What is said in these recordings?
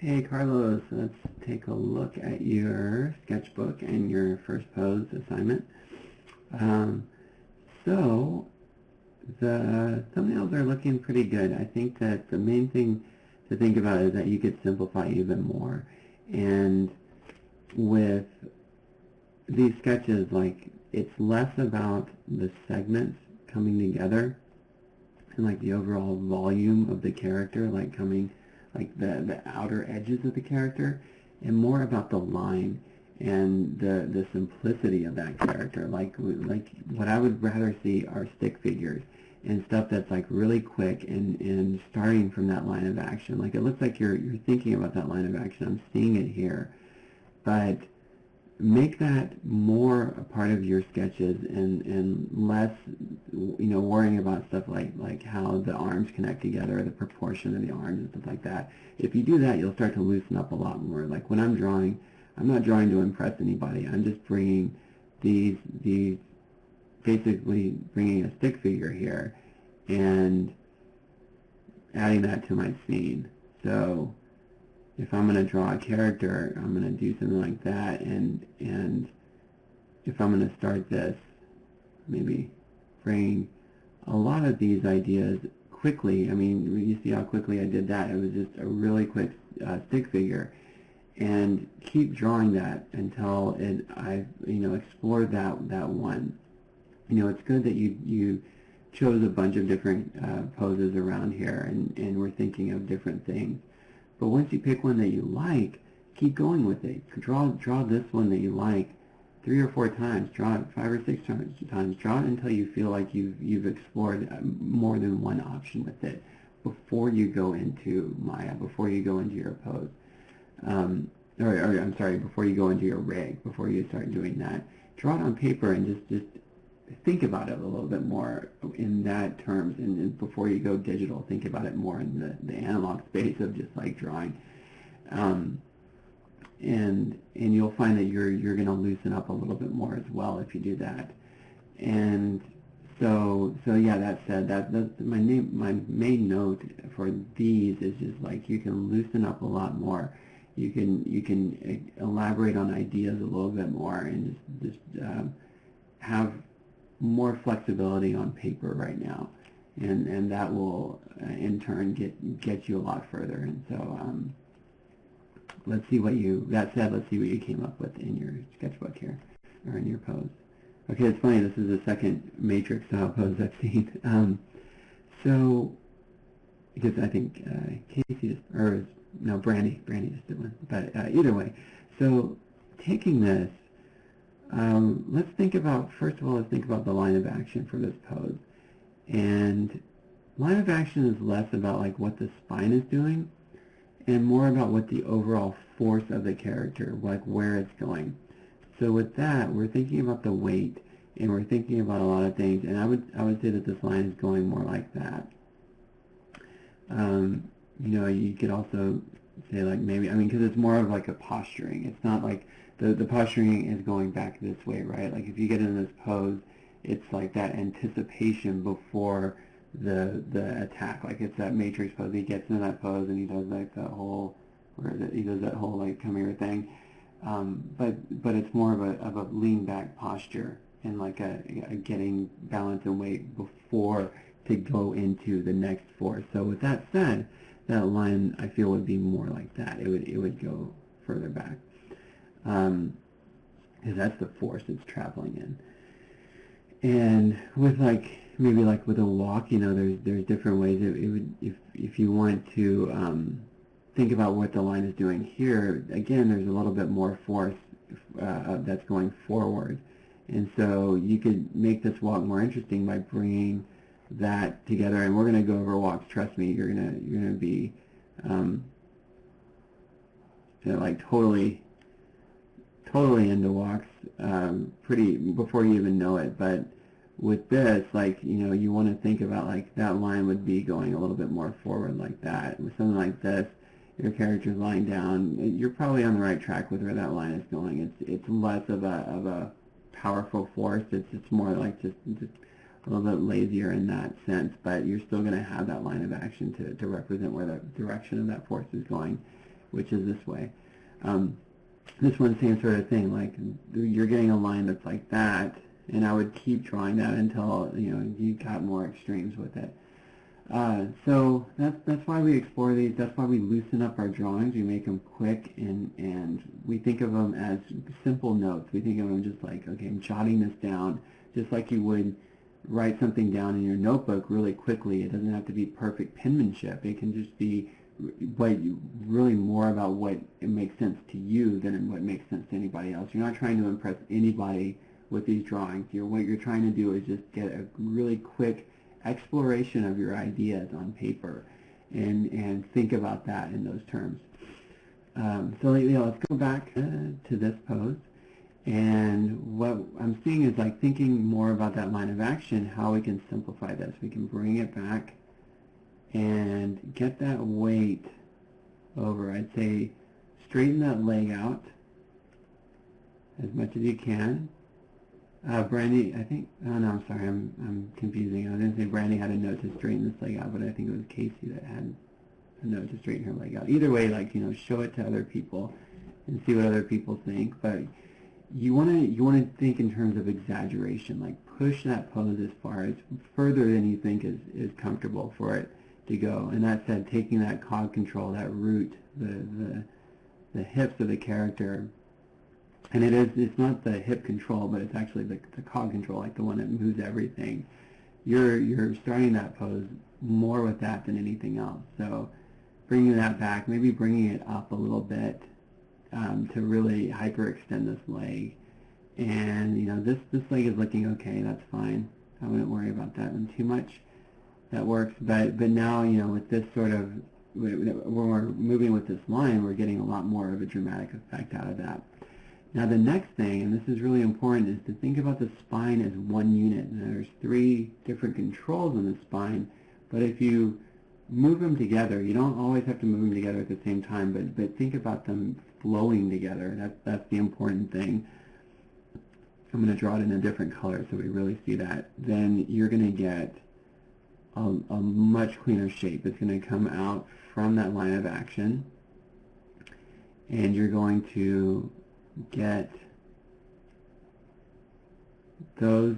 Hey Carlos, let's take a look at your sketchbook and your first pose assignment. Um, so the thumbnails are looking pretty good. I think that the main thing to think about is that you could simplify even more. And with these sketches, like, it's less about the segments coming together and like the overall volume of the character, like coming, like the outer edges of the character, and more about the line and the simplicity of that character. Like what I would rather see are stick figures and stuff that's like really quick and starting from that line of action. Like it looks like you're thinking about that line of action. I'm seeing it here, but make that more a part of your sketches and less, worrying about stuff like how the arms connect together, the proportion of the arms and stuff like that. If you do that, you'll start to loosen up a lot more. Like when I'm drawing, I'm not drawing to impress anybody. I'm just bringing these basically bringing a stick figure here and adding that to my scene. So if I'm going to draw a character, I'm going to do something like that, and if I'm going to start this, maybe bring a lot of these ideas quickly. I mean, you see how quickly I did that. It was just a really quick stick figure, and keep drawing that until I've explored that one. It's good that you chose a bunch of different poses around here, and we're thinking of different things. But once you pick one that you like, keep going with it. Draw this one that you like 3 or 4 times. Draw it 5 or 6 times. Draw it until you feel like you've explored more than one option with it before you go into Maya, before you go into your pose. Before you go into your rig, before you start doing that. Draw it on paper and just think about it a little bit more in that terms, and before you go digital, think about it more in the analog space of just like drawing, and you'll find that you're going to loosen up a little bit more as well if you do that. And so yeah, that said, that's my main note for these is just like you can loosen up a lot more. You can elaborate on ideas a little bit more and just have more flexibility on paper right now, and that will in turn get you a lot further. And so let's see what you came up with in your sketchbook here, or in your pose. Okay, it's funny, this is the second matrix style pose I've seen. So because I think Casey Brandy just did one, but either way, so taking this, let's think about the line of action for this pose. And line of action is less about like what the spine is doing and more about what the overall force of the character, like where it's going. So with that, we're thinking about the weight, and we're thinking about a lot of things, and I would say that this line is going more like that. You could also say like maybe, because it's more of like a posturing. It's not like the posturing is going back this way, right? Like if you get in this pose, it's like that anticipation before the attack. Like it's that matrix pose. He gets into that pose and he does like that whole, like come here thing. But it's more of a lean back posture and like a getting balance and weight before to go into the next force. So with that said, that line I feel would be more like that. It would go further back. Because that's the force it's traveling in. And with maybe with a walk, there's different ways. It would, if you want to think about what the line is doing here, again, there's a little bit more force that's going forward, and so you could make this walk more interesting by bringing that together. And we're going to go over walks. Trust me, you're gonna be totally into walks pretty before you even know it. But with this, you want to think about that line would be going a little bit more forward like that. With something like this, your character's lying down, you're probably on the right track with where that line is going. It's less of a powerful force. It's more like just a little bit lazier in that sense, but you're still going to have that line of action to represent where the direction of that force is going. which is this way. This one's the same sort of thing, like you're getting a line that's like that, and I would keep drawing that until you got more extremes with it. So that's why we explore these. That's why we loosen up our drawings. We make them quick, and we think of them as simple notes. We think of them just like, okay, I'm jotting this down, just like you would write something down in your notebook really quickly. It doesn't have to be perfect penmanship. It can just be really more about what it makes sense to you than what makes sense to anybody else. You're not trying to impress anybody with these drawings. What you're trying to do is just get a really quick exploration of your ideas on paper, and think about that in those terms. So let's go back to this pose, and what I'm seeing is like thinking more about that line of action, how we can simplify this. We can bring it back and get that weight over. I'd say straighten that leg out as much as you can. Brandy, I think, oh no, I'm sorry, I'm confusing. I was going to say Brandy had a note to straighten this leg out, but I think it was Casey that had a note to straighten her leg out. Either way, like, show it to other people and see what other people think, but you want to think in terms of exaggeration, like push that pose as far as further than you think is comfortable for it to go. And that said, taking that cog control, that root, the hips of the character, and it's not the hip control, but it's actually the cog control, like the one that moves everything. You're starting that pose more with that than anything else. So bringing that back, maybe bringing it up a little bit to really hyperextend this leg. And this leg is looking okay. That's fine. I wouldn't worry about that one too much. That works. But now with this sort of, when we're moving with this line, we're getting a lot more of a dramatic effect out of that. Now the next thing, and this is really important, is to think about the spine as one unit. Now there's 3 different controls on the spine, but if you move them together, you don't always have to move them together at the same time, but think about them flowing together. That's the important thing. I'm going to draw it in a different color so we really see that. Then you're going to get a much cleaner shape. It's going to come out from that line of action, and you're going to get those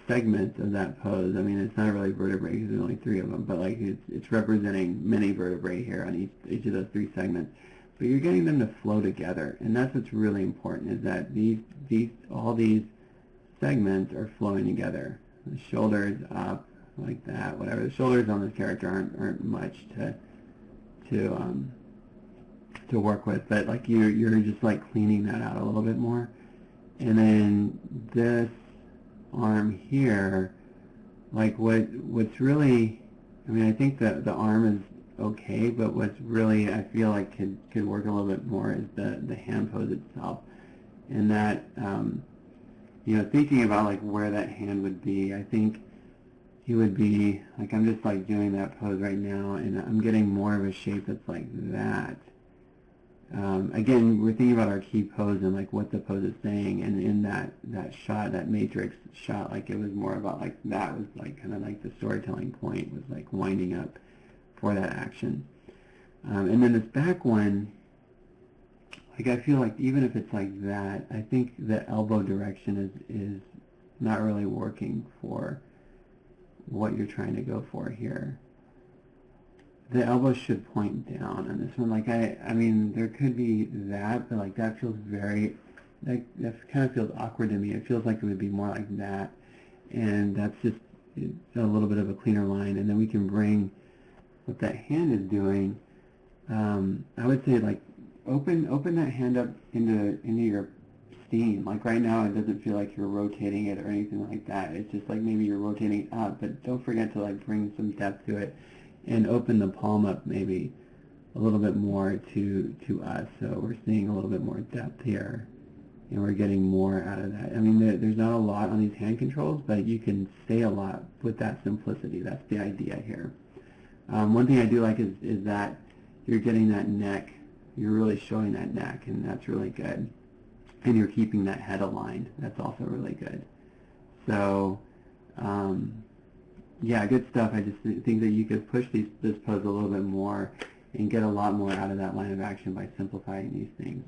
segments of that pose. I mean, it's not really vertebrae because there's only 3 of them, but like it's representing many vertebrae here on each of those 3 segments. But you're getting them to flow together, and that's what's really important, is that all these segments are flowing together. The shoulders up like that, whatever. The shoulders on this character aren't much to work with, but like you're just like cleaning that out a little bit more. And then this arm here, like what's really, I mean, I think that the arm is okay, but what's really, I feel like could work a little bit more is the hand pose itself. And that thinking about like where that hand would be, I think he would be like, I'm just like doing that pose right now, and I'm getting more of a shape that's like that. Again, we're thinking about our key pose and like what the pose is saying, and in that shot, that matrix shot, like it was more about like that was like kind of like the storytelling point, was like winding up for that action. And then this back one, like I feel like even if it's like that, I think the elbow direction is not really working for what you're trying to go for here. The elbow should point down on this one. Like I mean, there could be that, but like that feels that kind of feels awkward to me. It feels like it would be more like that, and that's just a little bit of a cleaner line. And then we can bring what that hand is doing. I would say like open that hand up into your steam. Like right now, it doesn't feel like you're rotating it or anything like that. It's just like maybe you're rotating it up, but don't forget to like bring some depth to it. And open the palm up maybe a little bit more to us. So we're seeing a little bit more depth here, and we're getting more out of that. I mean, there's not a lot on these hand controls, but you can say a lot with that simplicity. That's the idea here. One thing I do like is that you're getting that neck. You're really showing that neck, and that's really good. And you're keeping that head aligned. That's also really good. So, yeah, good stuff. I just think that you could push this pose a little bit more and get a lot more out of that line of action by simplifying these things.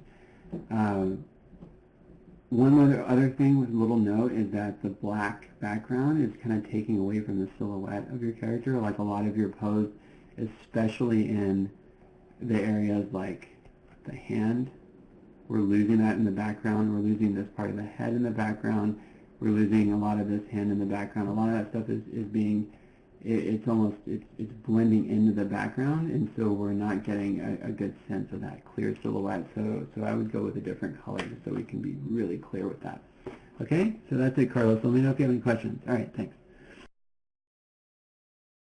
One other thing with a little note is that the black background is kind of taking away from the silhouette of your character. Like a lot of your pose, especially in the areas like the hand, we're losing that in the background. We're losing this part of the head in the background. We're losing a lot of this hand in the background. A lot of that stuff is being, it's blending into the background, and so we're not getting a good sense of that clear silhouette. So I would go with a different color so we can be really clear with that. Okay, so that's it, Carlos. Let me know if you have any questions. All right, thanks.